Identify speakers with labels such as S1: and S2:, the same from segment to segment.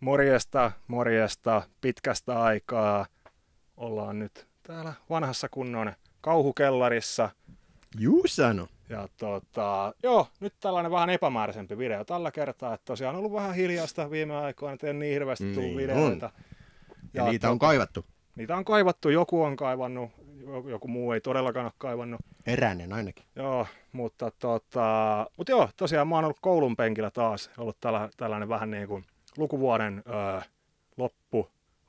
S1: Morjesta, morjesta, pitkästä aikaa. Ollaan nyt täällä vanhassa kunnon kauhukellarissa.
S2: Juu sano.
S1: Ja joo, nyt tällainen vähän epämääräisempi video tällä kertaa. Että tosiaan on ollut vähän hiljaista viime aikoina, että ei niin hirveästi tullut videoita.
S2: Ja niitä on kaivattu.
S1: Niitä on kaivattu, joku on kaivannut, joku muu ei todellakaan ole kaivannut.
S2: Eräinen ainakin.
S1: Joo, mutta joo, tosiaan mä oon ollut koulun penkillä taas, ollut tällainen vähän niin kuin lukuvuoden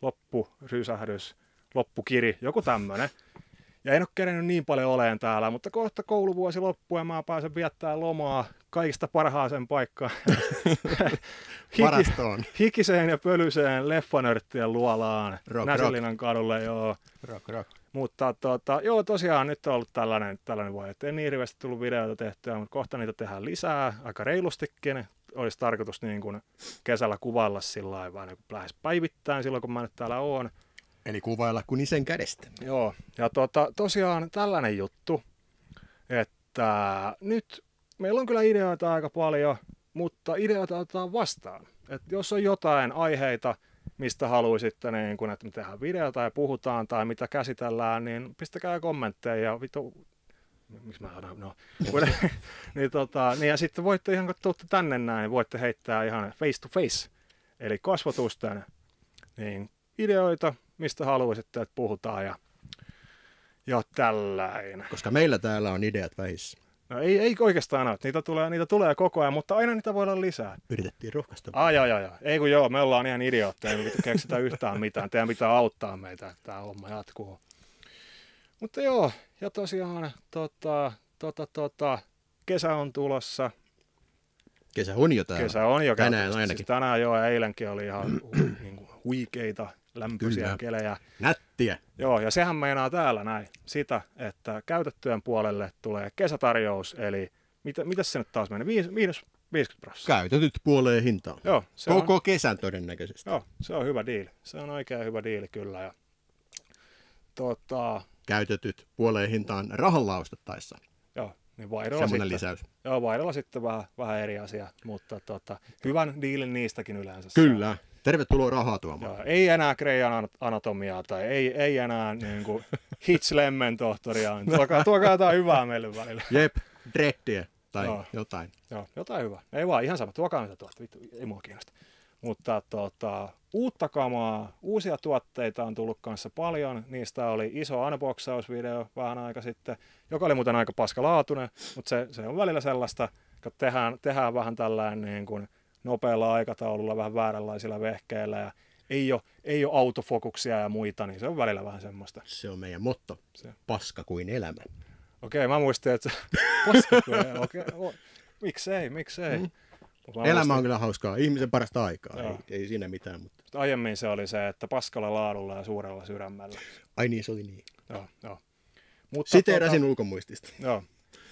S1: loppurysähdys, loppukiri, joku tämmönen. Ja en ole kerennyt niin paljon oleen täällä, mutta kohta kouluvuosi loppuu ja mä pääsen viettämään lomaa kaikista parhaaseen paikkaan.
S2: Varastoon.
S1: Hikiseen ja pölyseen leffanörttien luolaan. Näsilinan kadulle, joo.
S2: Rock.
S1: Mutta joo, tosiaan nyt on ollut tällainen voi, että ei niin hirveästi tullut videoita tehtyä, mutta kohta niitä tehdään lisää, aika reilustikin. Olisi tarkoitus niin kuin kesällä kuvailla sillä lailla vähän niin kuin lähes päivittäin silloin, kun mä nyt täällä oon.
S2: Eli kuvailla kunisen kädestä.
S1: Joo, ja tosiaan tällainen juttu, että nyt meillä on kyllä ideoita aika paljon, mutta ideoita otetaan vastaan. Että jos on jotain aiheita, mistä haluaisitte, niin kun, että me tehdään videota ja puhutaan tai mitä käsitellään, niin pistäkää kommentteja ja miksi mä sanon, no. niin, ja sitten voitte ihan, kun tuutte tänne näin, niin voitte heittää ihan face to face, eli kasvotusten, niin ideoita, mistä haluaisitte, että puhutaan ja tällainen.
S2: Koska meillä täällä on ideat vähissä.
S1: No ei oikeastaan ole, niitä tulee koko ajan, mutta aina niitä voi olla lisää.
S2: Yritettiin rohkaista.
S1: Joo. Ei kun joo, me ollaan ihan idiootteja, ei keksitä yhtään mitään. Teidän pitää auttaa meitä, että tämä homma jatkuu. Mutta joo, ja tosiaan kesä on tulossa.
S2: Kesä on jo täällä.
S1: Kesä on jo.
S2: Tänään ainakin.
S1: Siis tänään joo, ja eilenkin oli ihan huikeita lämpöisiä kelejä.
S2: Nättiä.
S1: Joo, ja sehän meinaa täällä näin sitä, että käytettyjen puolelle tulee kesätarjous, eli mitäs se nyt taas menee? 50%.
S2: Käytetyt puoleen hintaan.
S1: Joo,
S2: Koko kesän todennäköisesti.
S1: Joo, se on hyvä diili. Se on oikein hyvä diili kyllä. Ja,
S2: Käytetyt puoleen hintaan rahalla ostettaessa.
S1: Joo, niin vaihdolla
S2: semmoinen
S1: sitten.
S2: lisäys.
S1: Joo, vaihdolla sitten vähän eri asia, mutta hyvän diilin niistäkin yleensä.
S2: Kyllä. Tervetuloa rahaa tuomaan.
S1: Joo, ei enää Kreijan anatomiaa tai ei enää niin kuin Hitch-lemmen tohtoria. Tuokaa jotain hyvää meille välillä.
S2: Jep, dreddiä tai jotain.
S1: Joo, jotain hyvää. Ei vaan ihan sama, tuokaa mitä tuolta, vittu, ei mua kiinnosta. Mutta uutta kamaa, uusia tuotteita on tullut kanssa paljon. Niistä oli iso unboxausvideo vähän aika sitten, joka oli muuten aika paskalaatuinen, mutta se on välillä sellaista, että tehdään vähän tällainen niin kuin nopealla aikataululla, vähän vääränlaisilla vehkeillä ja ei ole autofokuksia ja muita, niin se on välillä vähän semmoista.
S2: Se on meidän motto. Paska kuin elämä.
S1: Okei, mä muistin, että paska kuin elämä. Miksei.
S2: Elämä on kyllä hauskaa. Ihmisen parasta aikaa. Ei siinä mitään. Mutta
S1: aiemmin se oli se, että paskalla laadulla ja suurella sydämellä.
S2: Ai niin, se oli niin.
S1: Joo. Mutta
S2: siteerasin ulkomuistista.
S1: Joo.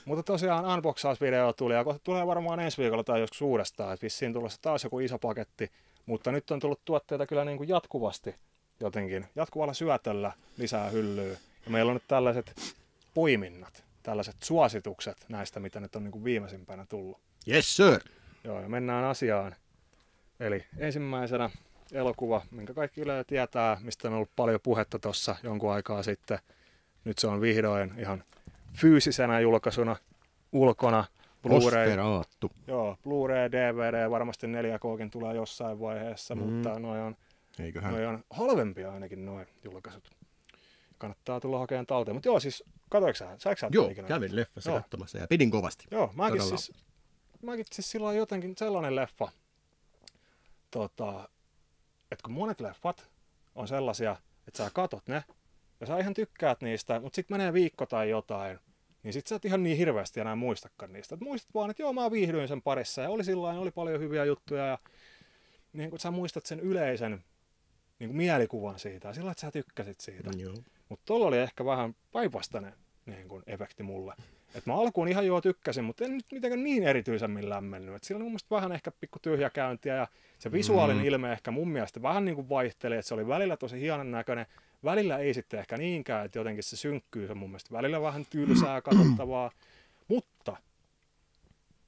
S1: Mutta tosiaan unboxausvideo tuli ja tulee varmaan ensi viikolla tai joskus uudestaan. Että vissiin tulossa taas joku iso paketti. Mutta nyt on tullut tuotteita kyllä niin kuin jatkuvasti jotenkin. Jatkuvalla syötöllä lisää hyllyä. Ja meillä on nyt tällaiset poiminnat, tällaiset suositukset näistä, mitä nyt on niin kuin viimeisimpänä tullut.
S2: Yes sir!
S1: Joo, ja mennään asiaan. Eli ensimmäisenä elokuva, minkä kaikki yleensä tietää, mistä on ollut paljon puhetta tuossa jonkun aikaa sitten. Nyt se on vihdoin ihan fyysisenä julkaisuna ulkona.
S2: Osferaattu.
S1: Joo, Blu-ray, DVD, varmasti 4K:kin tulee jossain vaiheessa, mutta noi on halvempia ainakin noi julkaisut. Kannattaa tulla hakemaan talteen. Mutta joo, siis katoiko sä? Saiko sä
S2: Joo,
S1: ikinä?
S2: kävin leffassa katsomassa ja pidin kovasti.
S1: Joo, mäkin siis silloin jotenkin sellainen leffa, että kun monet leffat on sellaisia, että sä katot ne ja sä ihan tykkäät niistä, mutta sitten menee viikko tai jotain, niin sit sä et ihan niin hirveästi enää muistakaan niistä. Et muistat vaan, että joo, mä viihdyin sen parissa ja oli paljon hyviä juttuja ja niin kun sä muistat sen yleisen niin kuin mielikuvan siitä ja sillä että sä tykkäsit siitä. Mutta tuolla oli ehkä vähän päinvastainen niin kuin efekti mulle. Et mä alkuun ihan tykkäsin, mutta en nyt mitenkään niin erityisemmin lämmennyt. Et siellä on mun mielestä vähän ehkä pikku tyhjäkäyntiä ja se visuaalinen ilme ehkä mun mielestä vähän niin kuin vaihteli, että se oli välillä tosi hienon näköinen. Välillä ei sitten ehkä niinkään, että jotenkin se synkkyy, se mun mielestä välillä vähän tylsää katsottavaa. Mutta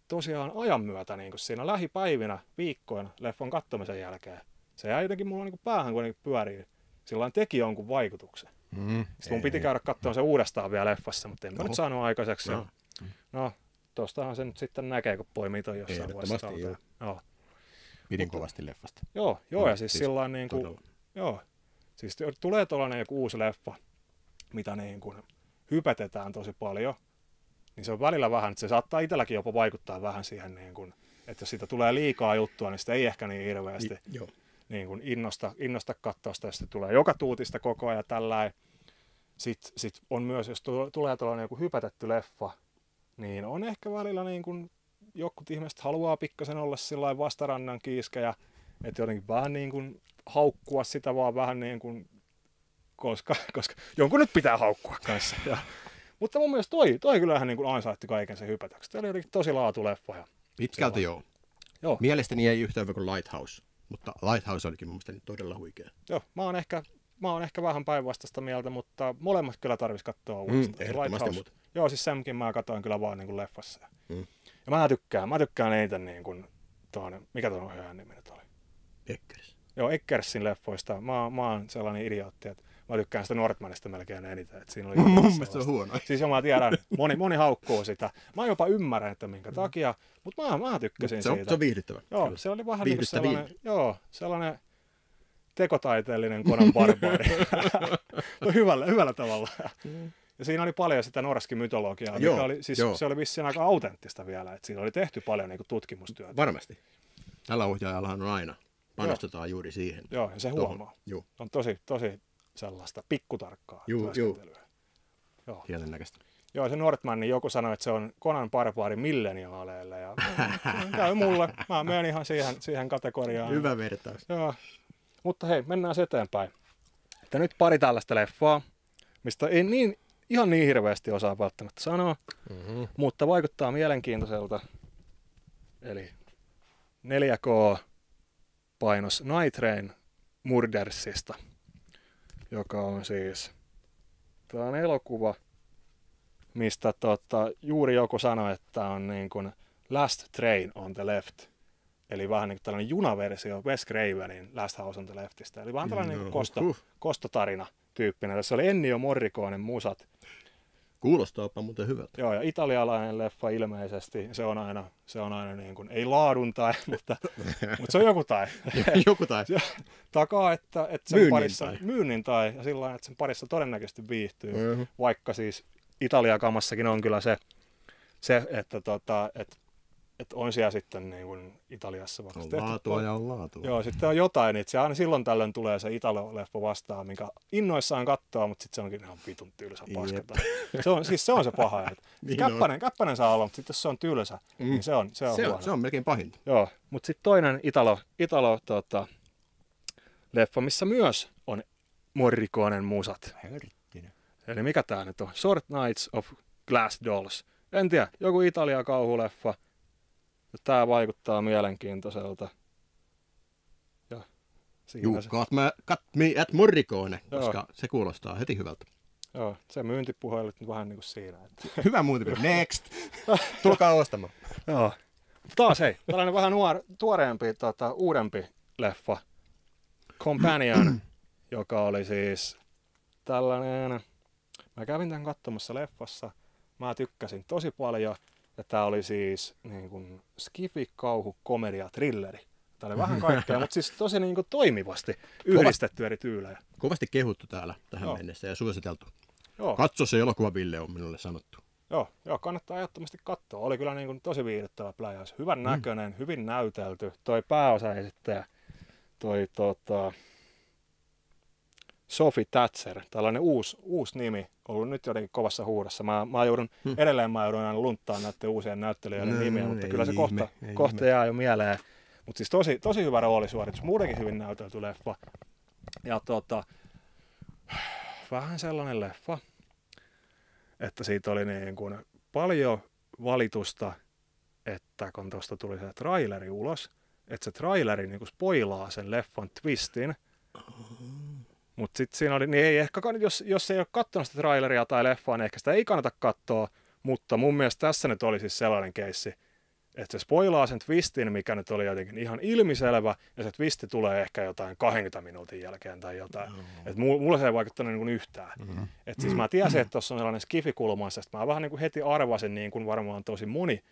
S1: tosiaan ajan myötä niin kuin siinä lähipäivinä, viikkoina leffan katsomisen jälkeen, Se jäi jotenkin mulla niinku päähän kuitenkin pyörii. Silloin teki jonkun vaikutuksen. Sitten mun piti käydä katsomaan se uudestaan vielä leffassa, mutta en mä nyt saanut aikaiseksi. No, tostahan se nyt sitten näkee, kun poimii toi jossain vuodessa. Joo.
S2: Pidin kovasti leffasta.
S1: Joo, ja siis sillain niinku, siis tulee tuollainen joku uusi leffa, mitä niin kuin hypetetään tosi paljon, niin se on välillä vähän, että se saattaa itselläkin jopa vaikuttaa vähän siihen, niin kuin, että jos siitä tulee liikaa juttua, niin sitä ei ehkä niin hirveästi niin kuin innosta katsoa sitä, jos se tulee joka tuutista koko ajan tällainen. Sitten on myös, jos tulee tuollainen joku hypätetty leffa, niin on ehkä välillä niin kuin jokut ihmiset haluaa pikkasen olla sillain vastarannan kiiskejä, että jotenkin vähän niin kuin haukkua sitä vaan vähän niin kuin, koska jonkun nyt pitää haukkua kanssa. Mutta mun mielestä toi kyllähän niin kuin ansaitti kaiken sen hypätäksi. Tämä oli jotenkin tosi laatuleffa.
S2: Pitkälti joo. Mielestäni ei yhtä hyvä kuin Lighthouse, mutta Lighthouse olikin mun mielestä todella huikea.
S1: Joo, mä oon ehkä vähän päinvastaista mieltä, mutta molemmat kyllä tarvitsisi katsoa uudestaan.
S2: Ehdottomasti muuta.
S1: Joo, siis senkin mä katsoin kyllä vaan niin kuin leffassa. Ja mä tykkään eniten niin kuin mikä tuon ohjaajan nimi nyt oli?
S2: Eggers.
S1: Joo, Eggersin leffoista. Mä oon sellainen idiootti, että mä tykkään sitä Northmanista melkein eniten. Että siinä oli
S2: mun mielestä se on huono.
S1: Siis mä tiedän, moni haukkuu sitä. Mä jopa ymmärrän, että minkä takia, mutta mä tykkäsin siitä.
S2: Se on viihdyttävä.
S1: Joo, se oli vähän niin kuin sellainen tekotaiteellinen Conan barbaari. hyvällä tavalla. Ja siinä oli paljon sitä Norskin mytologiaa, mikä oli, siis se oli vissiin aika autenttista vielä, että siinä oli tehty paljon niin kuin tutkimustyötä.
S2: Varmasti. Tällä ohjaajallahan on aina. Panostetaan juuri siihen.
S1: Joo, ja se huomaa. On tosi sellaista pikkutarkkaa työskentelyä.
S2: Hienen näköistä.
S1: Joo, se Northman, niin joku sanoi, että se on Conan barbaari milleniaaleille. Ja käy mulle. Mä menen ihan siihen kategoriaan.
S2: Hyvä vertaus.
S1: Joo. Mutta hei, mennään eteenpäin. Että nyt pari tällaista leffaa, mistä ei ihan niin hirveästi osaa välttämättä sanoa, mutta vaikuttaa mielenkiintoiselta. Eli 4K-painos Night Train Murdersista, joka on siis tämä on elokuva, mistä juuri joku sanoi, että on niin kuin Last Train on the Left. Eli vähän niin kuin tällainen junaversio Wes Cravenin Last House on the Leftistä. Eli vähän tällainen niin kostotarina tyyppinen. Tässä oli Ennio Morriconen musat.
S2: Kuulostaapa muuten hyvältä.
S1: Joo, ja italialainen leffa ilmeisesti. Se on aina niin kuin, ei laadun tai, mutta se on joku tai.
S2: Joku tai.
S1: Takaa, että sen parissa, myynnin tai, ja sillä että sen parissa todennäköisesti viihtyy. Vaikka siis Italia-kamassakin on kyllä se että on siellä sitten niin kuin Italiassa vaikka
S2: on laatua ja on laatua.
S1: Joo, sitten on jotain, että se aina silloin tällöin tulee se Italo-leffa vastaan, minkä innoissaan katsoa, mutta sitten se onkin ihan vitun tylsä paskata. Se on se paha. Käppänen saa olla, mutta sitten jos se on tylsä, niin se on huono.
S2: Se on melkein pahinta.
S1: Joo, mutta sitten toinen Italo leffa, missä myös on Morriconen musat. Eli mikä tää nyt on? Short Nights of Glass Dolls. En tiedä, joku Italia-kauhuleffa. Tää vaikuttaa mielenkiintoiselta. Ja
S2: cut me at Morricone, koska se kuulostaa heti hyvältä.
S1: Joo, se myyntipuhelu nyt vähän niin kuin siinä. Että.
S2: Hyvä myyntipuhelu. Next! Tulkaa ostamaan.
S1: Joo. Taas hei, tällainen vähän tuoreempi, uudempi leffa. Companion, joka oli siis tällainen. Mä kävin tämän katsomassa leffassa. Mä tykkäsin tosi paljon. Ja tää oli siis niin kuin skifi, kauhu, komedia, thrilleri. Tää oli vähän kaikkea, mutta siis tosi niin kuin toimivasti yhdistetty eri tyylejä.
S2: Kovasti kehuttu täällä tähän mennessä ja suositeltu.
S1: Joo.
S2: Katso se elokuva, Ville, on minulle sanottu.
S1: Joo, kannattaa ehdottomasti katsoa. Oli kyllä niin kuin tosi viihdyttävä pläjäys. Hyvän näköinen, hyvin näytelty. Toi pääosaesittäjä, Sophie Thatcher, tällainen uusi nimi, ollut nyt jotenkin kovassa huudossa. Mä joudun aina lunttaan näiden uusien näyttelijöiden nimiä, mutta kyllä se kohta jää jo mieleen. Mutta siis tosi hyvä roolisuoritus, muutenkin hyvin näytelty leffa. Ja vähän sellainen leffa, että siitä oli niin kuin paljon valitusta, että kun tuosta tuli se traileri ulos, että se traileri niin kuin spoilaa sen leffan twistin. Mutta sitten siinä oli, niin ei ehkä, jos ei ole katsonut sitä traileria tai leffaa, niin ehkä sitä ei kannata katsoa, mutta mun mielestä tässä nyt oli siis sellainen keissi, että se spoilaa sen twistin, mikä nyt oli jotenkin ihan ilmiselvä, ja se twisti tulee ehkä jotain 20 minuutin jälkeen tai jotain. Että mulla se ei vaikuttanut niin kuin yhtään. Että siis mä tiesin, että tuossa on sellainen skifikulmansa, että mä vähän niin kuin heti arvasin, niin kuin varmaan tosi moni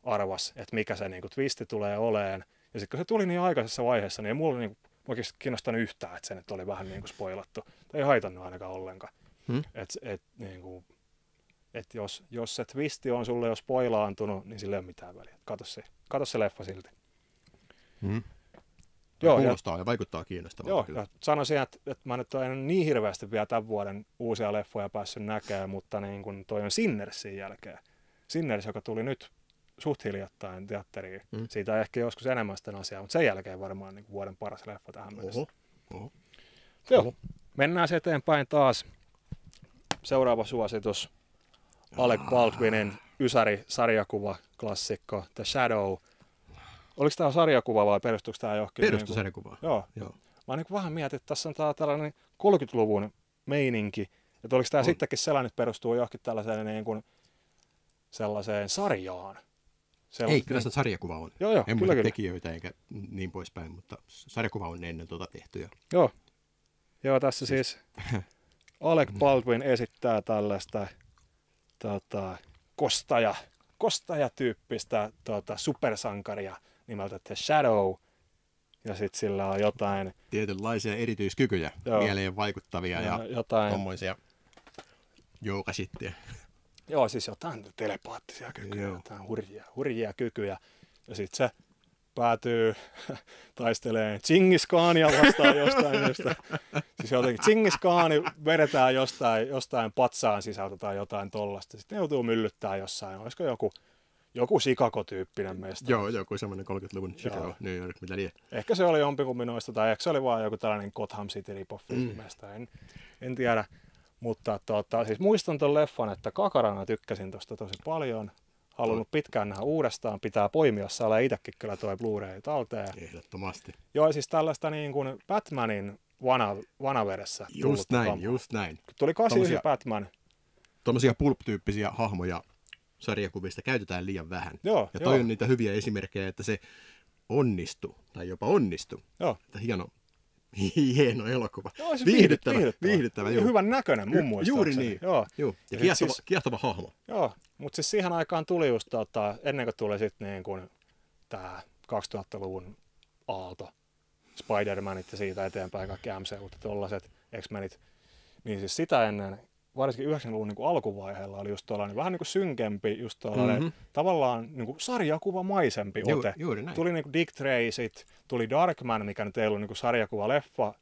S1: arvas, että mikä se niin kuin twisti tulee oleen. Ja sitten kun se tuli niin aikaisessa vaiheessa, niin ei mulla niin kuin oikeasti kiinnostanut yhtään, että se nyt oli vähän niin kuin spoilattu. Tai ei haitannut ainakaan ollenkaan. Että jos se twisti on sulle jo spoilaantunut, niin sillä ei ole mitään väliä. Kato se leffa silti.
S2: Joo, kuulostaa ja vaikuttaa kiinnostavalta.
S1: Joo, ja sanoisin, että mä nyt en niin hirveästi vielä tämän vuoden uusia leffoja päässyt näkemään, mutta niin kun toi on Sinnersin jälkeen. Sinners, joka tuli nyt suht hiljattain teatteriin. Siitä ehkä joskus enemmän sitten asiaa, mutta sen jälkeen varmaan niin vuoden paras leffa tähän mennessä. Joo, mennään eteenpäin taas. Seuraava suositus. Alec Baldwinin Ysäri-sarjakuva klassikko The Shadow. Oliko tämä sarjakuva vai perustuiko tämä johonkin?
S2: Perustui sarjakuvaan.
S1: Joo. Mä niin vähän mietin, että tässä on tällainen 30-luvun meininki. Että oliko tämä sittenkin sellainen, että perustuu johonkin tällaiseen niin kuin sellaiseen sarjaan?
S2: Ei, kyllä se sarjakuva on.
S1: Joo,
S2: en muista tekijöitä eikä niin poispäin, mutta sarjakuva on ennen tehty.
S1: Joo, tässä siis Alec Baldwin esittää tällaista kostajatyyppistä supersankaria nimeltä The Shadow. Ja sitten sillä on jotain
S2: tietynlaisia erityiskykyjä, mieleen vaikuttavia ja tommoisia joukasittiä.
S1: Joo, siis jotain telepaattisia kykyjä, jotain hurjia kykyjä. Ja sitten se päätyy taistelemaan Džingis Khania vastaan jostain. Siis jotenkin Džingis Khani vedetään jostain patsaan sisältä tai jotain tollasta. Sitten ne joutuu myllyttää jossain. Olisiko joku Chicago-tyyppinen mesta?
S2: Joo, joku semmoinen 30-luvun Chicago, New York, mitä liian.
S1: Ehkä se oli jompikumpi noista, tai ehkä se oli vaan joku tällainen Gotham City rip-offi mesta. En tiedä. Mutta siis muistan ton leffan, että kakarana tykkäsin tosta tosi paljon. Halunnut pitkään nähdä uudestaan. Pitää poimia, saa olla itsekin kyllä toi Blu-ray talteen.
S2: Ehdottomasti.
S1: Joo, siis tällaista niin kuin Batmanin vanavedessä.
S2: Just näin.
S1: Tuli 89 Batman.
S2: Tuommoisia pulp-tyyppisiä hahmoja sarjakuvista käytetään liian vähän.
S1: Ja
S2: toi on niitä hyviä esimerkkejä, että se onnistui, tai jopa onnistui.
S1: Joo.
S2: Että hieno elokuva.
S1: Joo, siis
S2: viihdyttävä.
S1: Ja hyvän näköinen mun muistaakseni.
S2: Juuri niin. Joo. Ja kiehtova hahmo.
S1: Joo, mutta siis siihen aikaan tuli just ennen kuin tuli sitten niin kuin tää 2000-luvun aalto, Spider-Manit ja siitä eteenpäin kaikki MCUt ja tollaset X-Menit, niin siis sitä ennen, varsinkin 90-luvun niin kuin alkuvaiheella oli just tuollainen vähän niin kuin synkempi, just tuollainen tavallaan niin kuin sarjakuvamaisempi ote.
S2: Juuri näin.
S1: Tuli niin kuin Dick Tracyt, tuli Darkman, mikä nyt ei ollut niin kuin sarjakuvaleffa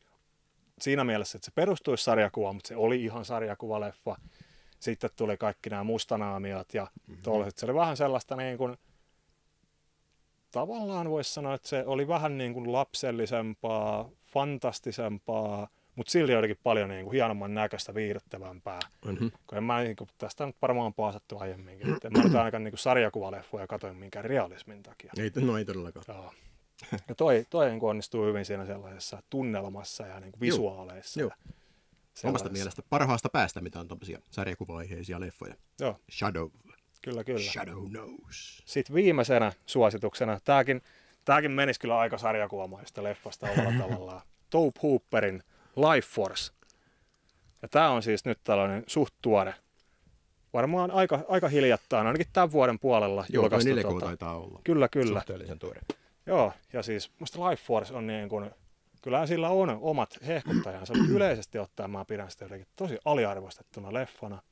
S1: siinä mielessä, että se perustuisi sarjakuvaan, mutta se oli ihan sarjakuvaleffa. Sitten tuli kaikki nämä mustanaamiot ja tollaiset. Se oli vähän sellaista niin kuin, tavallaan voisi sanoa, että se oli vähän niin kuin lapsellisempaa, fantastisempaa, mutta silti jotenkin paljon niin kuin hienomman näköistä, viihdyttävämpää. Kun en mä, niin kuin, tästä on varmaan paasattu aiemminkin. En mä nyt ainakaan niin kuin sarjakuvaleffoja katoin minkään realismin takia.
S2: Ei todellakaan.
S1: Joo. Ja toi niin kuin onnistuu hyvin siinä sellaisessa tunnelmassa ja niin kuin visuaaleissa.
S2: Joo. Omasta mielestä parhaasta päästä, mitä on tommosia sarjakuva-aiheisia leffoja.
S1: Joo.
S2: Shadow.
S1: Kyllä.
S2: Shadow knows.
S1: Sitten viimeisenä suosituksena, tääkin menisi kyllä aika sarjakuvamaista leffasta omalla tavallaan. Tobe Hooperin Life Force. Ja tää on siis nyt tällainen suht tuore. Varmaan aika hiljattain, ainakin tämän vuoden puolella julkaistu.
S2: Joo, 4K taitaa olla.
S1: Kyllä.
S2: Suhteellisen tuore.
S1: Joo, ja siis musta Life Force on niin kuin, kyllähän sillä on omat hehkuttajansa, mutta yleisesti ottaen mä pidän sitä jotenkin tosi aliarvostettuna leffana.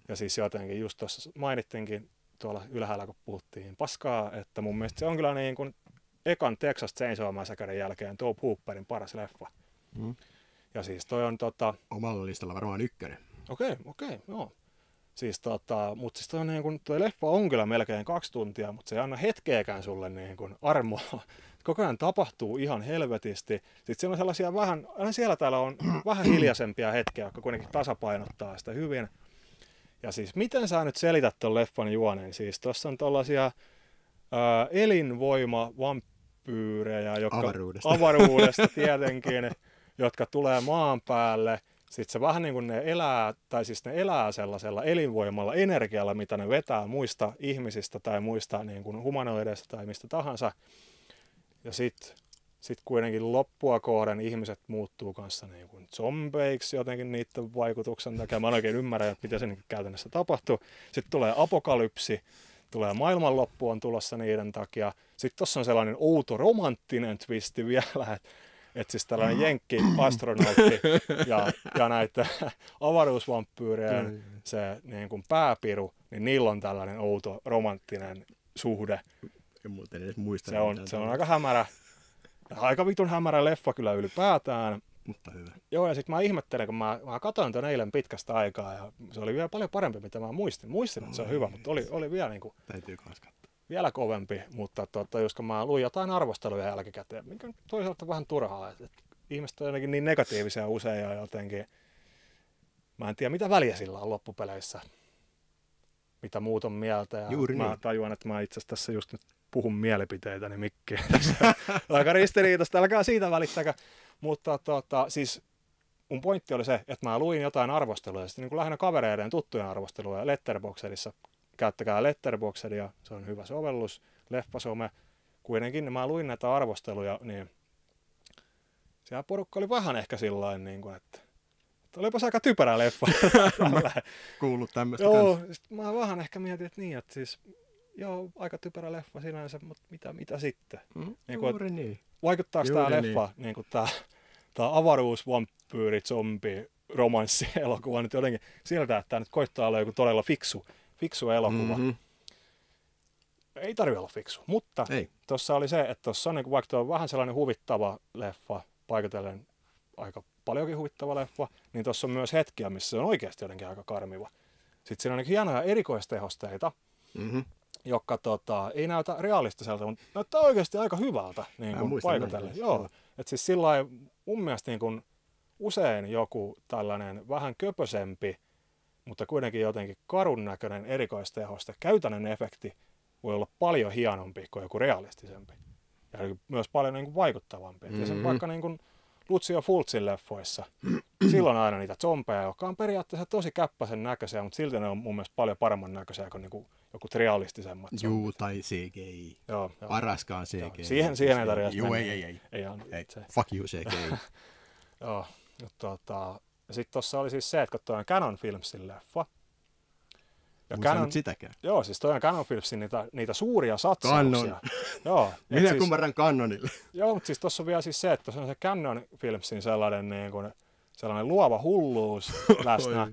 S1: Ja siis jotenkin just tuossa mainittiinkin tuolla ylhäällä, kun puhuttiin paskaa, että mun mielestä se on kyllä niin kuin ekan Texas Chainsaw Massacren jälkeen Tobe Hooperin paras leffa. Ja siis toi on
S2: omalla listalla varmaan ykkönen.
S1: Okei, joo. Siis mutta siis toi on niin kuin, toi leffa on kyllä melkein 2 tuntia, mutta se ei anna hetkeäkään sulle niin kuin armoa. Koko ajan tapahtuu ihan helvetisti. Sitten siellä on sellaisia vähän, aina siellä täällä on vähän hiljaisempia hetkiä, jotka kuitenkin tasapainottaa sitä hyvin. Ja siis miten sä nyt selität ton leffan juonen? Siis tossa on tollaisia elinvoimavampyyrejä, jotka avaruudesta tietenkin, jotka tulee maan päälle. Sitten se vähän niin kuin ne elää sellaisella elinvoimalla energialla, mitä ne vetää muista ihmisistä tai muista niin kuin humanoideista tai mistä tahansa. Ja sitten kuitenkin loppua kohden ihmiset muuttuu kanssa niin kuin zombeiksi jotenkin niiden vaikutuksen takia. Mä en oikein ymmärrä, että miten se niin käytännössä tapahtuu. Sitten tulee apokalypsi, tulee maailmanloppu on tulossa niiden takia. Sitten tuossa on sellainen outo romanttinen twisti vielä, että siis tällainen jenkki-astronautti ja näitä avaruusvampyyrien se niin kuin pääpiru, niin niillä on tällainen outo romanttinen suhde.
S2: En muuten edes muista.
S1: Se on aika hämärä. Aika vitun hämärä leffa kyllä ylipäätään.
S2: Mutta hyvä.
S1: Joo, ja sitten mä ihmettelen, kun mä katsoin ton eilen pitkästä aikaa, ja se oli vielä paljon parempi, mitä mä muistin. Muistin, että se on hyvä, mutta oli vielä, niin kuin,
S2: täytyy kans katsoa.
S1: Vielä kovempi, mutta just kun mä luin jotain arvosteluja jälkikäteen, mikä toisaalta vähän turhaa, että ihmiset on jotenkin niin negatiivisia usein ja jotenkin, mä en tiedä mitä väliä sillä on loppupeleissä, mitä muut on mieltä, ja
S2: juuri
S1: mä
S2: niin.
S1: tajuan, että mä itse asiassa tässä just nyt puhun mielipiteitäni mikkiin tässä. Aika ristiriitasta, älkää siitä välittäkää. Mutta siis mun pointti oli se, että mä luin jotain arvosteluja, sitten niin kuin lähinnä kavereiden tuttujen arvosteluja Letterboxdissa. Käyttäkää Letterboxdia, se on hyvä sovellus, leffasome. Kuitenkin mä luin näitä arvosteluja, niin siellä porukka oli vähän ehkä sillain, niin kuin, että olipas aika typerä leffa.
S2: Kuullut tämmöistä
S1: joo, mä vähän ehkä mietin, että niin, että siis joo, aika typerä leffa sinänsä, mutta mitä sitten? Niin kuin,
S2: juuri niin.
S1: Vaikuttaako
S2: Juuri
S1: tämä leffa, niin kuin tämä avaruusvampyyri, zombi, romanssi-elokuva nyt jotenkin siltä, että tämä nyt koittaa olla joku todella fiksu elokuva. Mm-hmm. Ei tarvitse olla fiksu, mutta tuossa oli se, että tuossa on, niin vaikka tuo on vähän sellainen huvittava leffa, paikotellen aika paljonkin huvittava leffa, niin tuossa on myös hetkiä, missä se on oikeasti jotenkin aika karmiva. Sitten siinä on niin hienoja erikoistehosteita, jotka ei näytä realistiselta, mutta näyttää oikeasti aika hyvältä niin kuin paikotellen. Joo, että siis sillain mun mielestä niin kuin usein joku tällainen vähän köpösempi, mutta kuitenkin jotenkin karun näköinen erikoistehoste, käytännön efekti voi olla paljon hienompi kuin joku realistisempi. Ja myös paljon niin kuin vaikuttavampi. Ja sen vaikka niin kuin Lucio Fulcin leffoissa, silloin aina niitä zombeja, jotka on periaatteessa tosi käppäisen näköisiä, mutta silti ne on mun mielestä paljon paremman näköisiä kuin niinku joku realistisemmat zombit.
S2: Juu, tai CGI.
S1: Joo.
S2: Paraskaan CGI.
S1: Siihen ei tarvitse mennä.
S2: Ei. Fuck you CGI.
S1: Joo, sitten tuossa oli siis se, että kun toi on Canon Filmsin leffa.
S2: Ja Canon, sitäkään.
S1: Joo, siis toi on Canon Filmsin niitä suuria satsauksia.
S2: Canon.
S1: Joo.
S2: Minä siis, kumarran Canonille.
S1: Joo, mutta siis tuossa on vielä siis se, että se on se Canon Filmsin sellainen, niin kuin, sellainen luova hulluus läsnä.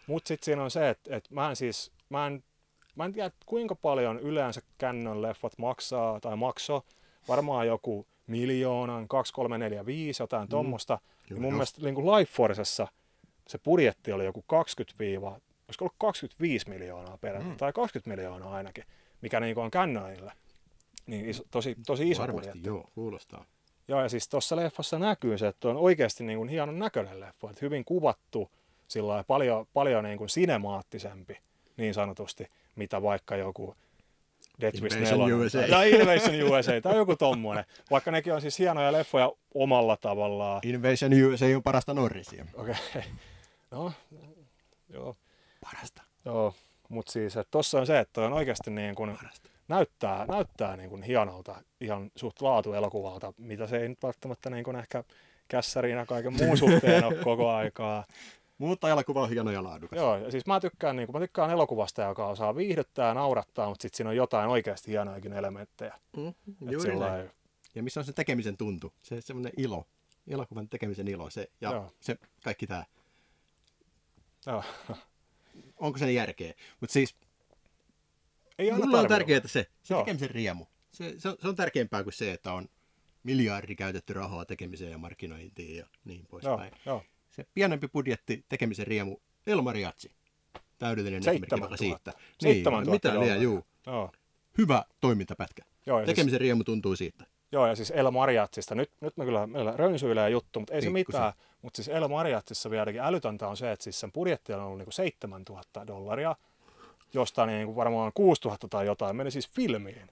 S1: Mutta sitten siinä on se, että mä en tiedä, kuinka paljon yleensä Canon leffat maksaa tai maksoi. Varmaan joku 1 000 000, 2, 3, 4, 5, jotain tommosta. Ja mun mielestä niin kuin Life Forcessa se budjetti oli joku olisiko ollut 25 miljoonaa peräti, tai 20 miljoonaa ainakin, mikä niin kuin on Canonille. Niin tosi iso
S2: varmasti,
S1: budjetti.
S2: Joo, kuulostaa.
S1: Joo, ja siis tuossa leffassa näkyy se, että on oikeasti niin kuin hienon näköinen leffa, että hyvin kuvattu, sillä paljon niin kuin sinemaattisempi, niin sanotusti, mitä vaikka joku Death Wish 4 tai Invasion USA tai joku tommoinen. Vaikka nekin on siis hienoja leffoja omalla tavallaan.
S2: Invasion USA on parasta Norrisia.
S1: Okei. No, joo.
S2: Parasta.
S1: Joo, mutta siis tuossa on se, että on oikeasti niin kuin näyttää niin kuin hienolta, ihan suht laatuelokuvalta, mitä se ei nyt välttämättä niin kuin ehkä kässäriin ja kaiken muun suhteen ole koko aikaa.
S2: Mutta elokuva on hieno ja laadukas.
S1: Joo, ja siis mä tykkään elokuvasta, joka osaa viihdyttää ja naurattaa, mutta sitten siinä on jotain oikeasti hienojakin elementtejä.
S2: Juuri näin. Ja missä on se tekemisen tuntu, se semmoinen ilo, elokuvan tekemisen ilo, se kaikki tämä.
S1: Joo.
S2: Onko se järkeä? Mutta siis
S1: ei
S2: mulla on tärkeää se tekemisen riemu. Se on tärkeämpää kuin se, että on miljardi käytetty rahaa tekemiseen ja markkinointiin ja niin poispäin. Se pienempi budjetti, tekemisen riemu, El Mariachi. Täydellinen esimerkki vaikka siitä.
S1: 7
S2: mitä liian, juu. Hyvä toimintapätkä.
S1: Joo,
S2: tekemisen siis riemu tuntuu siitä.
S1: Joo, ja siis El Mariachista, nyt meillä rönsyilee juttu, mutta ei se mitään. Mutta siis El Mariachissa vieläkin älytöntä on se, että siis sen budjetti on ollut niinku $7,000, josta niinku varmaan 6 000 tai jotain meni siis filmiin.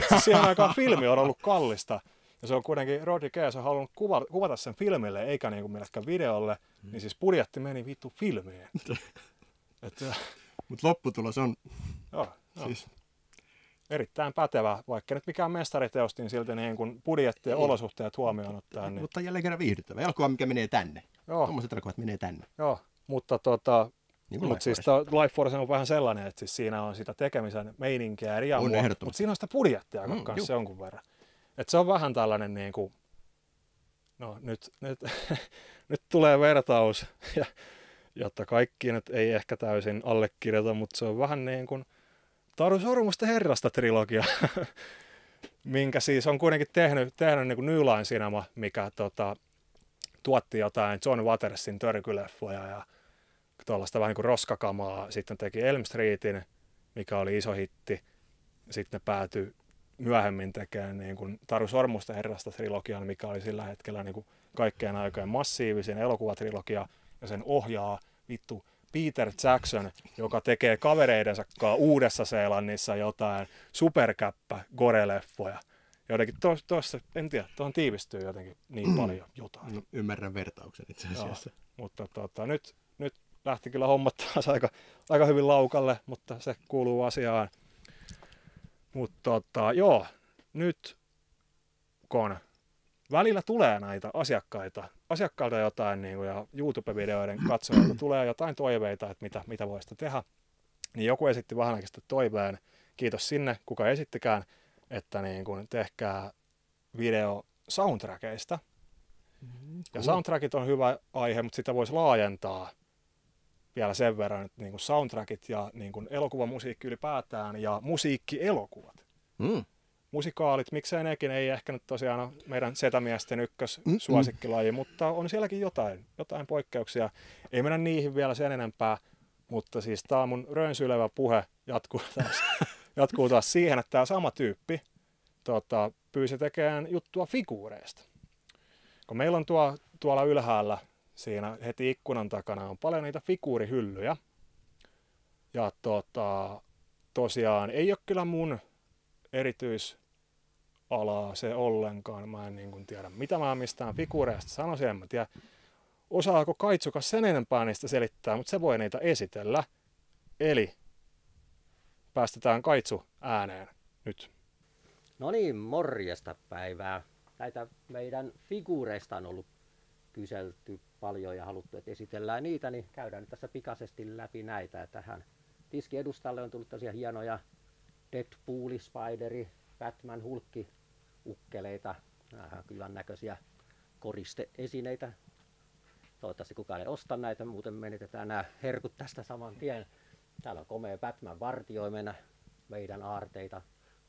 S1: Siis siihen aikaan filmi on ollut kallista. Ja se on kuitenkin, Rodriguez Keyes on halunnut kuvata sen filmille, eikä niin kuin millekään videolle, niin siis budjetti meni vittu filmiin.
S2: Mutta lopputulos on
S1: siis erittäin pätevä, vaikka nyt mikään mestariteos, niin silti niin kuin budjetti ja olosuhteet huomioon ottaen. Niin...
S2: Mutta jälleen kerran viihdyttävä. Elokuva, mikä menee tänne. Tuommoiset elokuvat menee tänne.
S1: Joo, mutta siis Life Force on vähän sellainen, että siis siinä on sitä tekemisen meininkiä ja riamua, mutta siinä on sitä budjettia kanssa jonkun verran. Että se on vähän tällainen niin kuin, no nyt tulee vertaus, jotta kaikki nyt ei ehkä täysin allekirjoita, mutta se on vähän niin kuin Taru Sormusten herrasta -trilogia, minkä siis on kuitenkin tehnyt niin kuin New Line Cinema, mikä tuotti jotain John Watersin törkyleffoja ja tuollaista vähän niin kuin roskakamaa. Sitten teki Elm Streetin, mikä oli iso hitti. Sitten ne päätyi myöhemmin tekemään niin kuin Taru Sormusten herrasta -trilogian, mikä oli sillä hetkellä niin kuin kaikkien aikojen massiivisin elokuvatrilogia. Ja sen ohjaa vittu Peter Jackson, joka tekee kavereidensa kanssa Uudessa-Seelannissa jotain superkäppä gore-leffoja. Jotenkin tuossa, en tiedä, tuohon tiivistyy jotenkin niin paljon jotain.
S2: No, ymmärrän vertauksen itse asiassa.
S1: Mutta nyt lähti kyllä hommat taas aika hyvin laukalle, mutta se kuuluu asiaan. Mutta nyt kun välillä tulee näitä asiakkailta jotain niin kuin, ja YouTube-videoiden katsojilta tulee jotain toiveita, että mitä voisi tehdä, niin joku esitti vähän ainakin toiveen, kiitos sinne, kuka esittikään, että niin kuin, tehkää video soundtrackeista. Ja soundtrackit on hyvä aihe, mutta sitä voisi laajentaa vielä sen verran, että niin kuin soundtrackit ja niin kuin elokuvamusiikki ylipäätään ja musiikkielokuvat. Musikaalit, miksei nekin, ei ehkä nyt tosiaan ole meidän setämiesten ykkössuosikkilaji, mutta on sielläkin jotain poikkeuksia. Ei mennä niihin vielä sen enempää, mutta siis tämä mun rönsylevä puhe jatkuu taas siihen, että tämä sama tyyppi pyysi tekemään juttua figuureista. Kun meillä on tuolla ylhäällä siinä heti ikkunan takana on paljon niitä figuurihyllyjä. Ja tosiaan ei ole kyllä mun erityisalaa se ollenkaan. Mä en niin kuin tiedä, mitä mä mistään figuureista sanoisin. En mä tiedä, osaako Kaitsukas sen enempää niistä selittää, mutta se voi niitä esitellä. Eli päästetään Kaitsu ääneen nyt.
S3: No niin, morjesta päivää. Näitä meidän figuureista on ollut kyselty paljon ja haluttu, että esitellään niitä, niin käydään nyt tässä pikaisesti läpi näitä. Ja tähän tiskiedustalle on tullut tosiaan hienoja Deadpool, Spideri, Batman, Hulkki, ukkeleita, vähän hyvän näköisiä koristeesineitä. Toivottavasti kukaan ei osta näitä, muuten menetetään nämä herkut tästä saman tien. Täällä on komea Batman vartioimena, meidän aarteita.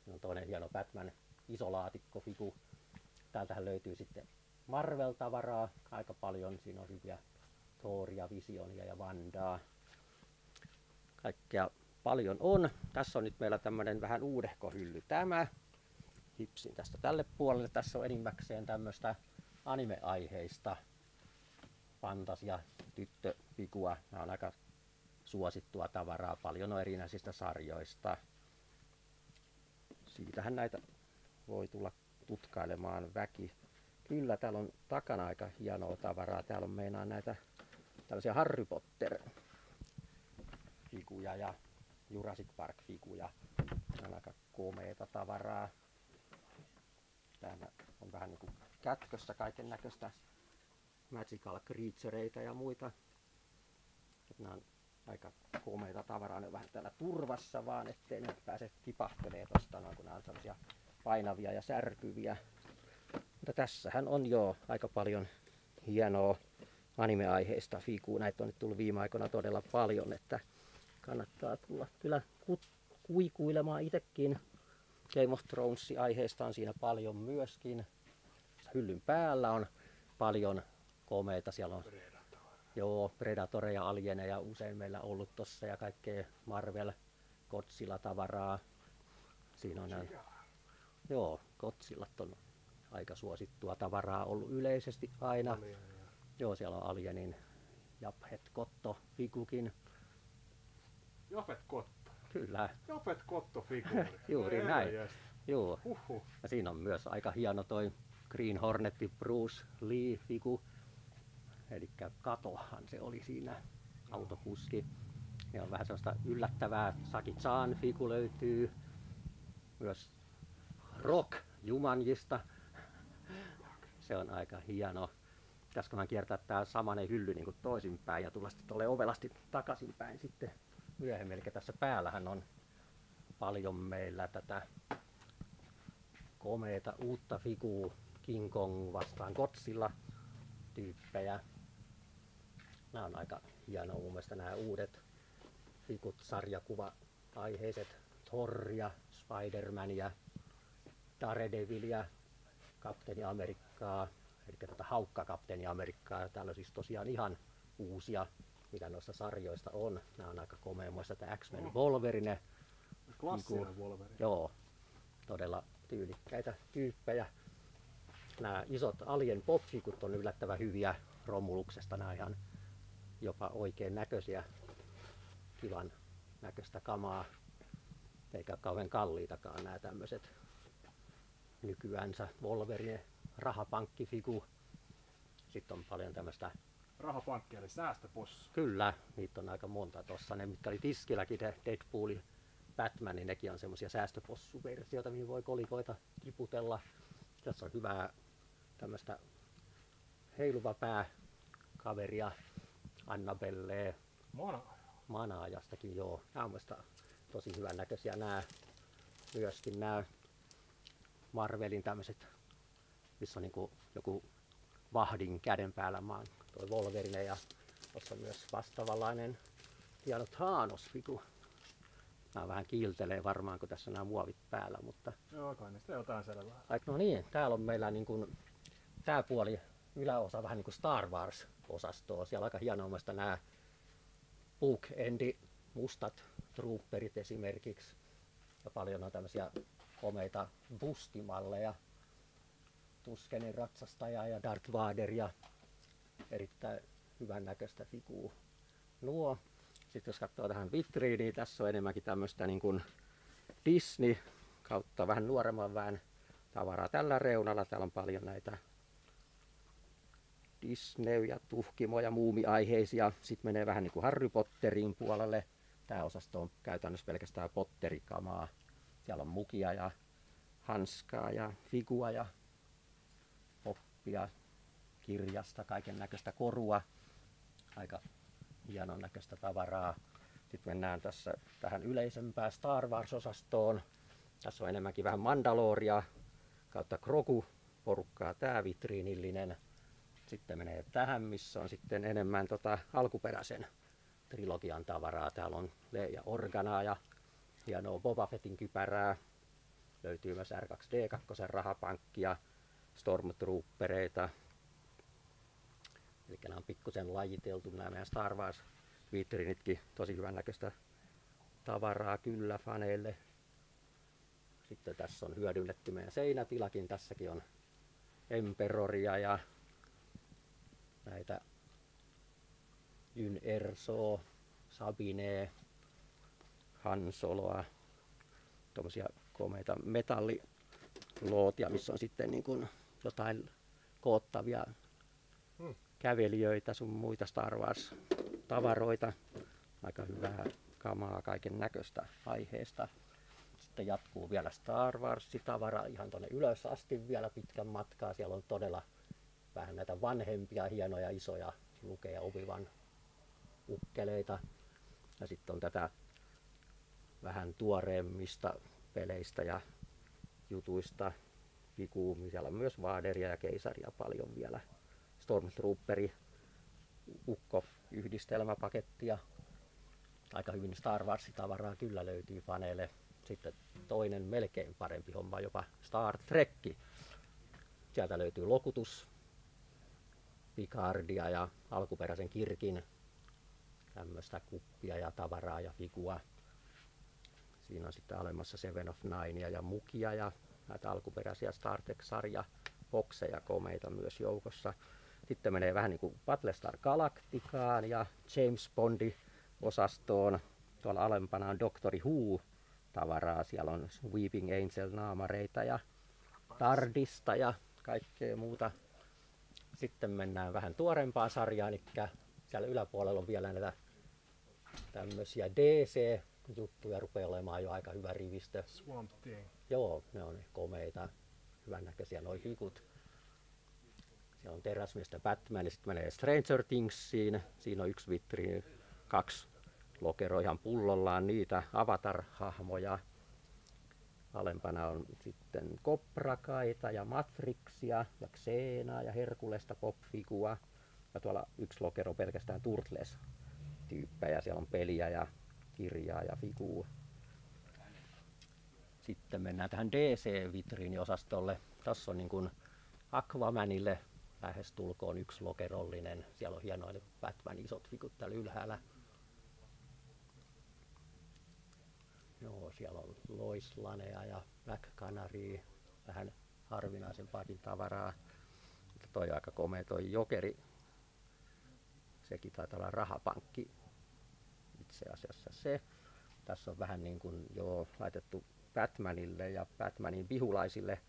S3: On toinen hieno Batman isolaatikkofigu. Täältähän löytyy sitten Marvel-tavaraa aika paljon. Siinä on hyviä Thoria, Visionia ja Wandaa. Kaikkea paljon on. Tässä on nyt meillä tämmönen vähän uudehko hylly tämä. Hipsin tästä tälle puolelle. Tässä on enimmäkseen tämmöistä anime-aiheista fantasia tyttöfigua. Nämä on aika suosittua tavaraa. Paljon on erinäisistä sarjoista. Siitähän näitä voi tulla tutkailemaan väki. Kyllä, täällä on takana aika hienoa tavaraa. Täällä on meinaa näitä tällaisia Harry Potter-figuja ja Jurassic Park-figuja. Täällä on aika komeeta tavaraa. Täällä on vähän niin kuin kätkössä kaiken näköistä magical creatureita ja muita. Nämä on aika komeita tavaraa. Ne on vähän täällä turvassa vaan, ettei ne pääse tipahtelee tosta noin, kun nämä on sellaisia painavia ja särkyviä. Mutta tässähän on jo aika paljon hienoa anime-aiheista figua. Näitä on nyt tullut viime aikoina todella paljon, että kannattaa tulla kyllä kuikuilemaan itsekin. Game of Thrones-aiheista on siinä paljon myöskin. Hyllyn päällä on paljon komeita. Siellä on Predatoreja, Alieneja usein meillä ollut tossa ja kaikkea Marvel, Godzilla-tavaraa. Siinä on Godzillat on aika suosittua tavaraa ollut yleisesti aina. Joo, siellä on Alienin Japhet Kotto-figukin.
S1: Japhet Kotto?
S3: Kyllä.
S1: Japhet Kotto-figuuri.
S3: Juuri näin. Joo. Ja siinä on myös aika hieno toi Green Hornetti Bruce Lee-figu. Eli Katohan se oli siinä, autokuski. Ja on vähän sellaista yllättävää. Saki Chan-figu löytyy. Myös Rock Jumanjista. Se on aika hieno. Pitäisiköhän kiertää tää samainen hylly niin kuin toisinpäin ja tulla sitten tuolle ovelasti takaisinpäin sitten myöhemmin. Eli tässä päällähän on paljon meillä tätä komeeta uutta figua King Kong vastaan Godzilla tyyppejä. Nämä on aika hienoa mun mielestä nämä uudet figut, sarjakuva-aiheiset Thoria, Spider-Mania, Daredevilia, Kapteeni Amerikkaa, eli tätä Haukka-Kapteeni Amerikkaa. Täällä on siis tosiaan ihan uusia, mitä noissa sarjoista on. Nämä on aika komea. Muista tämä X-Men Wolverine.
S1: Klassinen Wolverine.
S3: Joo, todella tyylikkäitä tyyppejä. Nämä isot Alien Pop-figut on yllättävän hyviä Romuluksesta. Nämä on ihan jopa oikein näköisiä, kivan näköistä kamaa. Eikä kauhean kalliitakaan nämä tämmöiset nykyäänsä. Wolverine, rahapankkifigu. Sitten on paljon tämmöistä.
S1: Rahapankki eli säästöpossu.
S3: Kyllä, niitä on aika monta tossa. Ne mitkä oli tiskilläkin, Deadpool, Batman, niin nekin on semmoisia säästöpossuversioita, mihin voi kolikoita kiputella. Tässä on hyvää tämmöistä heiluva pääkaveria, Annabelle, Manaajastakin, joo. Nämä on mielestäni tosi hyvän näköisiä nämä. Myöskin nämä Marvelin tämmöiset, missä on niinku joku vahdin käden päällä maan toi Wolverine ja tuossa on myös vastaavanlainen hieno Thanos-figu. Nämä vähän kiiltelee varmaan, kun tässä on nämä muovit päällä, mutta.
S1: Joo, kai niistä jotain selvää.
S3: No niin, täällä on meillä niin kuin, tää puoli yläosa vähän niin kuin Star Wars-osastoa. Siellä on aika hienoa mielestäni nämä Book-endi mustat trooperit esimerkiksi. Ja paljon on tämmöisiä komeita bustimalleja. Tuskenin ratsastaja ja Darth Vader ja erittäin hyvän näköistä figua. Nuo. Sitten jos katsoo tähän vitriiniin, tässä on enemmänkin tämmöistä niin kuin Disney kautta vähän nuoremman väen tavaraa tällä reunalla. Täällä on paljon näitä Disney ja tuhkimoja, muumiaiheisia. Sitten menee vähän niin kuin Harry Potterin puolelle. Tämä osasto on käytännössä pelkästään Potterikamaa. Siellä on mukia ja hanskaa ja figua ja poppia, kirjasta, kaiken näköistä korua. Aika hienon näköistä tavaraa. Sitten mennään tässä tähän yleisempään Star Wars-osastoon. Tässä on enemmänkin vähän Mandaloria kautta Grogu-porukkaa, tää vitriinillinen. Sitten menee tähän, missä on sitten enemmän alkuperäisen trilogian tavaraa. Täällä on Leia Organaa ja hienoa Boba Fettin kypärää. Löytyy myös R2D2 rahapankkia, Stormtroopereita. Eli nämä on pikkusen lajiteltu nämä meidän Star Wars vitriinitkin. Tosi hyvän näköistä tavaraa kyllä faneille. Sitten tässä on hyödynnetty meidän seinätilakin. Tässäkin on Emperoria ja näitä Yn Ersoa, Sabinea, Han Soloa. Tuommoisia komeita metallilootia, missä on sitten niin kuin jotain koottavia kävelijöitä, sun muita Star Wars-tavaroita. Aika hyvää kamaa kaiken näköistä aiheesta. Sitten jatkuu vielä Star Wars-tavara ihan tuonne ylös asti vielä pitkän matkaa. Siellä on todella vähän näitä vanhempia, hienoja, isoja Luke ja Obi-Wan ukkeleita. Ja sitten on tätä vähän tuoreemmista peleistä ja jutuista figua. Siellä on myös Vaderia ja Keisaria paljon vielä. Stormtrooperi, ukko-yhdistelmäpakettia. Aika hyvin Star Wars-tavaraa kyllä löytyy faneille. Sitten toinen melkein parempi homma, jopa Star Trek. Sieltä löytyy Lokutus, Picardia ja alkuperäisen Kirkin tämmöistä kuppia ja tavaraa ja figua. Siinä on sitten alemmassa Seven of Ninea ja mukia ja näitä alkuperäisiä Star Trek-sarja bokseja komeita myös joukossa. Sitten menee vähän niin kuin Battlestar Galacticaan ja James Bondi osastoon. Tuolla alempana on Doctor Who -tavaraa. Siellä on Weeping Angel -naamareita ja Tardista ja kaikkea muuta. Sitten mennään vähän tuorempaan sarjaan, eli siellä yläpuolella on vielä näitä tämmöisiä DC-juttuja, rupeaa olemaan jo aika hyvä rivistö.
S1: Swamp Thing.
S3: Joo, ne on komeita, hyvännäköisiä noi fikut. Siellä on Teräsmiestä Batman, ja sitten menee Stranger Thingsiin. Siinä on 1 vitriini, 2 lokeroa ihan pullollaan niitä Avatar-hahmoja. Alempana on sitten Koprakaita ja Matrixia ja Xenaa ja Herkulesta Popfigua. Ja tuolla 1 lokero pelkästään Turtles-tyyppejä. Siellä on peliä ja kirjaa ja figua. Sitten mennään tähän DC-vitriiniosastolle. Tässä on niin kuin Aquamanille lähestulkoon 1 lokerollinen. Siellä on hienoja Batman isot figut täällä ylhäällä. Joo, siellä on Lois Lanea ja Black Canary, vähän harvinaisempaakin tavaraa. Mutta toi aika komea toi Jokeri. Sekin taitaa olla rahapankki itse asiassa se. Tässä on vähän niin kuin jo laitettu Batmanille ja Batmanin vihulaisille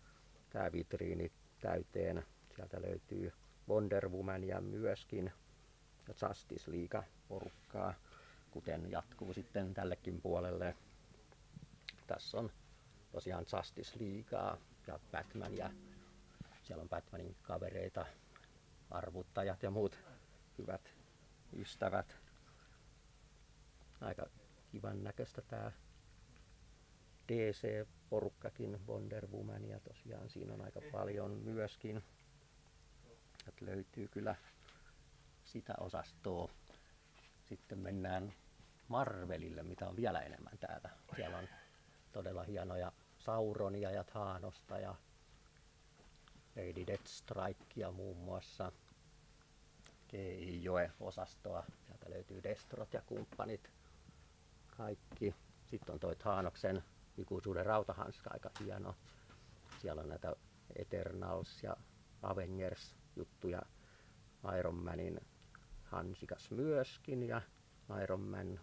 S3: tämä vitriini täyteen. Sieltä löytyy Wonder Womania myöskin ja Justice League porukkaa, kuten jatkuu sitten tällekin puolelle. Tässä on tosiaan Justice Leaguea ja Batman ja siellä on Batmanin kavereita, arvuttajat ja muut hyvät ystävät. Aika kivan näköistä tää DC-porukkakin, Wonder Womania tosiaan siinä on aika paljon myöskin. Et löytyy kyllä sitä osastoa. Sitten mennään Marvelille, mitä on vielä enemmän täältä. Siellä on todella hienoja Sauronia ja Thanosta ja Lady Deathstrikea muun muassa. G.I. Joe-osastoa. Sieltä löytyy Destrot ja kumppanit. Kaikki. Sitten on toi Thanoksen ikuisuuden rautahanska, aika hieno. Siellä on näitä Eternals ja Avengers juttuja. Iron Manin hansikas myöskin ja Iron Man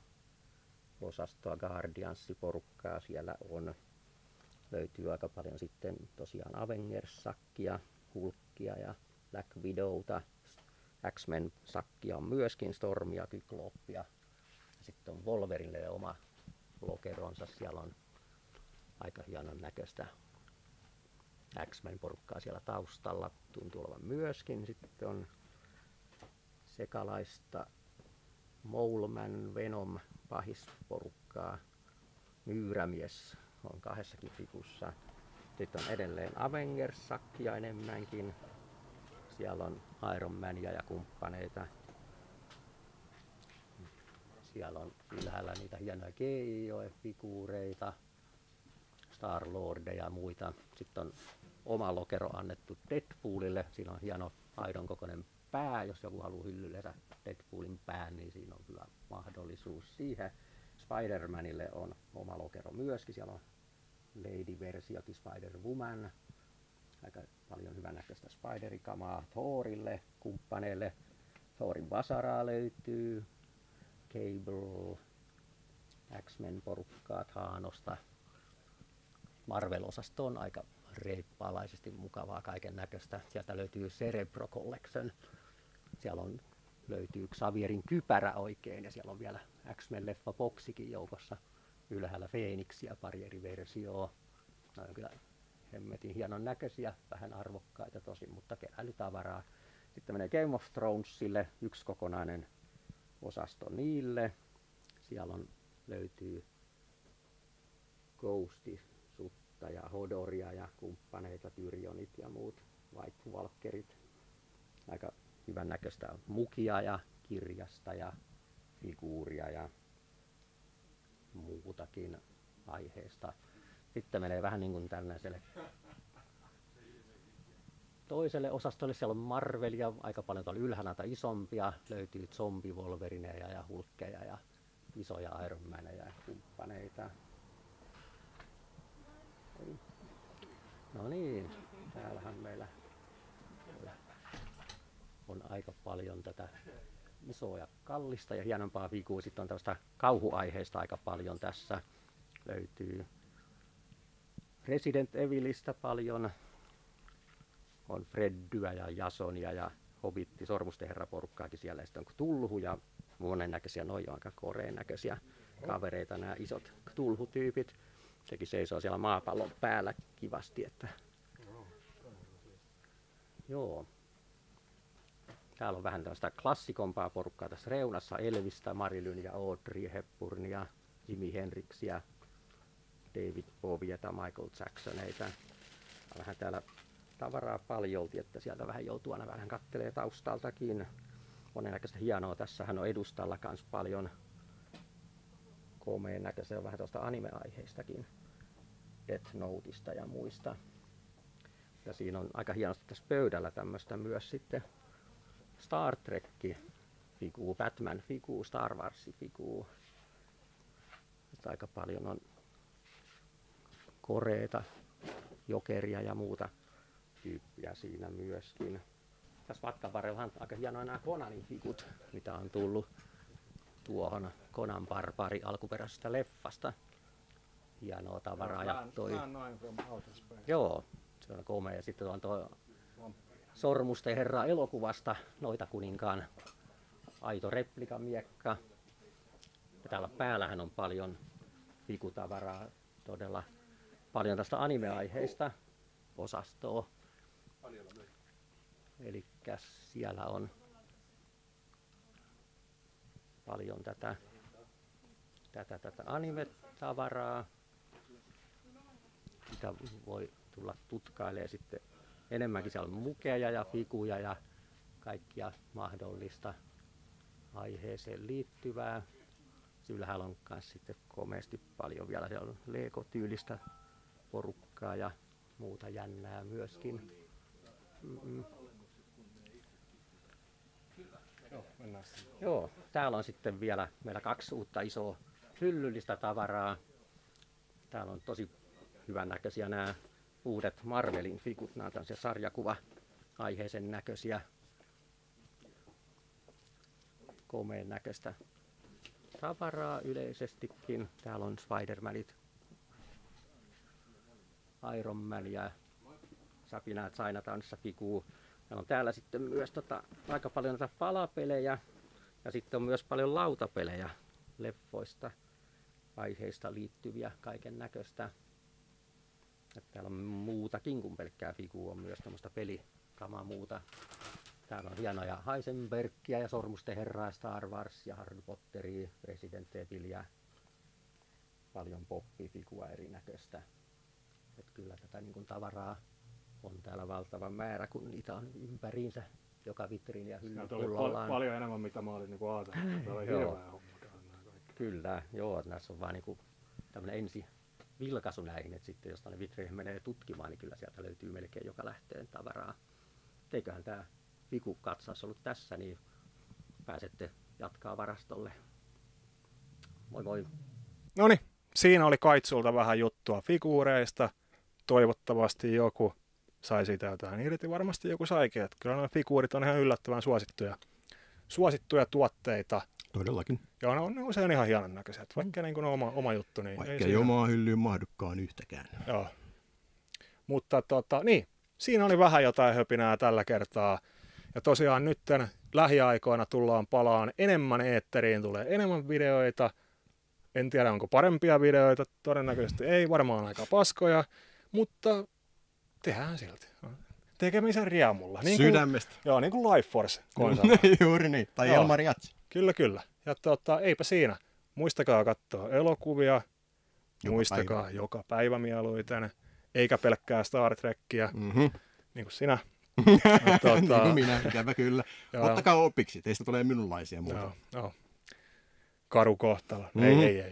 S3: osastoa Guardians-porukkaa siellä on. Löytyy aika paljon sitten tosiaan Avengers-sakkia, Hulkia ja Black Widowta. X-Men-sakkia on myöskin, Stormia, Kyklopia. Sitten on Wolverine oma lokeronsa, siellä on aika hienon näköistä X-Men-porukkaa siellä taustalla, tuntuu olevan myöskin. Sitten on sekalaista Moleman, Venom, pahisporukkaa, Myyrämies on 2 figussa. Sitten on edelleen Avengers-sakkia enemmänkin. Siellä on Iron Mania ja kumppaneita. Siellä on ylhäällä niitä hienoja G.I.Joe-figuureita, Star-Lordeja ja muita. Sitten on oma lokero annettu Deadpoolille. Siinä on hieno aidon kokoinen pää. Jos joku haluaa hyllyletä Deadpoolin pään, niin siinä on kyllä mahdollisuus siihen. Spider-Manille on oma lokero myöskin. Siellä on Lady-versiokin Spider-Woman. Aika paljon hyvännäköistä Spider-kamaa Thorille, kumppaneille. Thorin vasaraa löytyy. Cable, X-Men porukkaa, Thanosta. Marvel-osasto on aika reippaalaisesti mukavaa kaiken näköistä. Sieltä löytyy Cerebro Collection. Siellä löytyy Xavierin kypärä oikein ja siellä on vielä X-Men-leffa boksikin joukossa. Ylhäällä Phoenixia, pari eri versioa. Ne on kyllä hemmetin hienon näköisiä, vähän arvokkaita tosin, mutta keräilytavaraa. Sitten menee Game of Thronesille, 1 kokonainen osasto niille. Siellä löytyy Ghosti, Sutta ja Hodoria ja kumppaneita, Tyrionit ja muut White Walkerit. Aika hyvän näköistä mukia ja kirjasta ja figuuria ja muutakin aiheesta. Sitten menee vähän niin kuin tällaiselle toiselle osastolle. Siellä on Marvelia, aika paljon tuolla ylhäällä isompia. Löytyy zombi-Wolverineja ja Hulkkeja ja isoja Iron Maneja ja kumppaneita. No niin, täällähän meillä on aika paljon tätä isoa ja kallista ja hienompaa figua. Sitten on tällaista kauhuaiheista aika paljon tässä. Löytyy Resident Evilistä paljon on Freddyä ja Jasonia ja Hobbitti, Sormusten herraporukkaakin siellä. Ja sitten on Tulhu ja monennäköisiä, noin aika koreen näköisiä kavereita, nämä isot Tulhu-tyypit. Sekin seisoo siellä maapallon päällä kivasti. Että... Joo. Täällä on vähän tällaista klassikompaa porukkaa tässä reunassa. Elvistä, Marilyn ja Audrey Hepburn ja Jimi Hendrixia, David Bowie ja Michael Jacksoneita. Vähän täällä tavaraa paljolti, että sieltä vähän joutuu aina vähän kattelee taustaltakin. Monennäköistä hienoa. Tässähän on edustalla kans paljon komeen näköisiä, vähän tuosta anime-aiheistakin. Death Noteista ja muista. Ja siinä on aika hienosti tässä pöydällä tämmöistä myös sitten Star Trek-figuu, Batman-figuu, Star Wars-figuu. Aika paljon on koreita, jokeria ja muuta tyyppiä siinä myöskin. Tässä matkan varrella on aika hienoja nämä Conanin figut, mitä on tullut tuohon Conan Barbari alkuperäisestä leffasta. Hienoa tavaraa. Ja toi... Joo, se on komea. Ja sitten on tuo Sormusten herra elokuvasta Noita kuninkaan aito replikamiekka. Ja täällä päällähän on paljon figutavaraa, todella paljon tästä anime-aiheista osastoa. Eli siellä on paljon tätä anime-tavaraa. Sitä voi tulla tutkailemaan sitten enemmänkin. Siellä on mukeja ja figuja ja kaikkia mahdollista aiheeseen liittyvää. Ylhäällä on myös sitten komeasti paljon vielä. Siellä on Lego-tyylistä porukkaa ja muuta jännää myöskin. Joo, täällä on sitten vielä meillä 2 uutta isoa hyllyllistä tavaraa. Täällä on tosi hyvän näköisiä nämä uudet Marvelin figut. Nämä on tämmöisiä sarjakuva-aiheisen näköisiä. Komeen näköistä tavaraa yleisestikin. Täällä on Spider-Manit, Iron Man ja Sapina Chinatownissa figuu. Meillä on täällä sitten myös aika paljon näitä palapelejä ja sitten on myös paljon lautapelejä leffoista, aiheista liittyviä kaiken näköistä. Täällä on muutakin kuin pelkkää figua, on myös tämmöistä pelikamaa muuta. Täällä on hienoja Heisenbergia ja Sormusten herraa, Star Wars ja Harry Potteria, Resident Evilia. Paljon poppifigua erinäköistä. Että kyllä tätä niin kuin tavaraa on täällä valtava määrä, kun niitä on ympäriinsä joka vitriini ja hylly pullollaan.
S1: Paljon enemmän, mitä mä olin niin ajatellut. Tämä oli hirveä homma.
S3: Kyllä, joo. Näissä on vaan niin tämmöinen ensi vilkaisu näihin, että sitten jos tänne vitriiniin menee tutkimaan, niin kyllä sieltä löytyy melkein joka lähteen tavaraa. Eiköhän tämä figukatsaus ollut tässä, niin pääsette jatkaa varastolle. Moi moi!
S1: Noniin, siinä oli Kaitsulta vähän juttua figuureista. Toivottavasti joku sai siitä jotain irti. Varmasti joku saikin. Että kyllä nämä figuurit on ihan yllättävän suosittuja tuotteita.
S2: Todellakin.
S1: Ja ne on usein ihan hienon näköisiä. Vaikka niin kuin oma juttu. Niin
S2: vaikka ei omaa hyllyyn mahdukaan yhtäkään.
S1: Joo. Mutta niin, siinä oli vähän jotain höpinää tällä kertaa. Ja tosiaan nyt lähiaikoina tullaan palaan enemmän eetteriin, tulee enemmän videoita. En tiedä, onko parempia videoita, todennäköisesti ei, varmaan aika paskoja, mutta tehdään silti. Tekemisen riemulla. Niin
S2: sydämestä.
S1: Joo, niin kuin Life Force-konsoli.
S2: Juuri niin, tai Elmar Jatsi.
S1: Kyllä. Ja eipä siinä. Muistakaa katsoa elokuvia, muistakaa joka päivä mieluiten, eikä pelkkää Star Trekkiä, niin kuin sinä.
S2: Niin kuin minä, ikävä kyllä. Ottakaa opiksi, teistä tulee minunlaisia muuta.
S1: Joo. Karu kohtalo. Ei.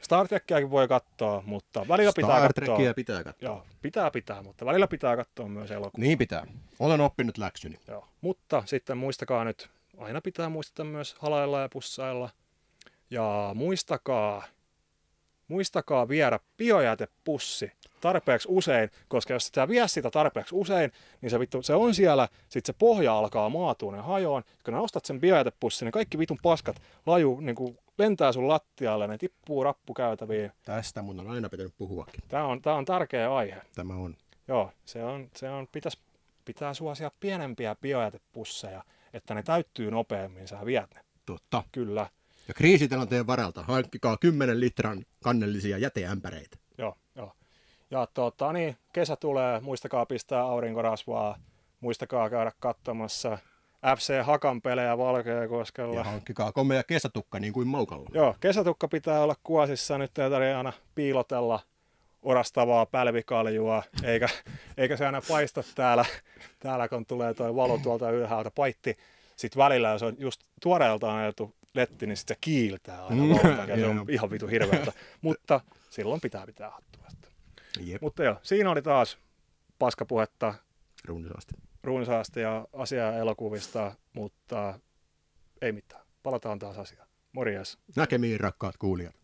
S1: Star Trekkiäkin voi katsoa, mutta välillä pitää katsoa.
S2: Star Trekkiä pitää katsoa.
S1: Joo, pitää, mutta välillä pitää katsoa myös elokuvia.
S2: Niin pitää. Olen oppinut läksyni.
S1: Joo, mutta sitten muistakaa nyt, aina pitää muistaa myös halailla ja pussailla. Ja muistakaa viedä biojätepussi tarpeeksi usein, koska jos sä vie sitä tarpeeksi usein, niin se on siellä, sit se pohja alkaa maatua, ne hajoon. Kun ne ostat sen biojätepussin, niin kaikki vitun paskat niin kuin lentää sun lattialle, ne tippuu rappukäytäviin.
S2: Tästä mun on aina pitänyt puhuakin.
S1: Tää on tärkeä aihe.
S2: Tämä on.
S1: Joo, se on pitäisi pitää suosia pienempiä biojätepusseja, että ne täyttyy nopeammin, sä viet ne.
S2: Totta.
S1: Kyllä.
S2: Ja kriisitilanteen varalta hankkikaa 10 litran kannellisia jäteämpäreitä.
S1: Joo. Ja kesä tulee, muistakaa pistää aurinkorasvaa, muistakaa käydä katsomassa FC Hakan pelejä Valkeakoskella.
S2: Ja hankkikaa komea kesätukka niin kuin Moukalla.
S1: Joo, kesätukka pitää olla kuosissa, nyt ei tarvitse aina piilotella orastavaa pälvikaljua, eikä se aina paista täällä kun tulee toi valo tuolta ylhäältä paitti. Sitten välillä, jos on just tuoreeltaan ajettu letti, niin sitten se kiiltää aina valon takia. Se on ihan vitu hirveältä, mutta silloin pitää hattua. Mutta joo, siinä oli taas paskapuhetta runsaasti ja asiaa elokuvista, mutta ei mitään. Palataan taas asiaan. Morjes.
S2: Näkemiin, rakkaat kuulijat.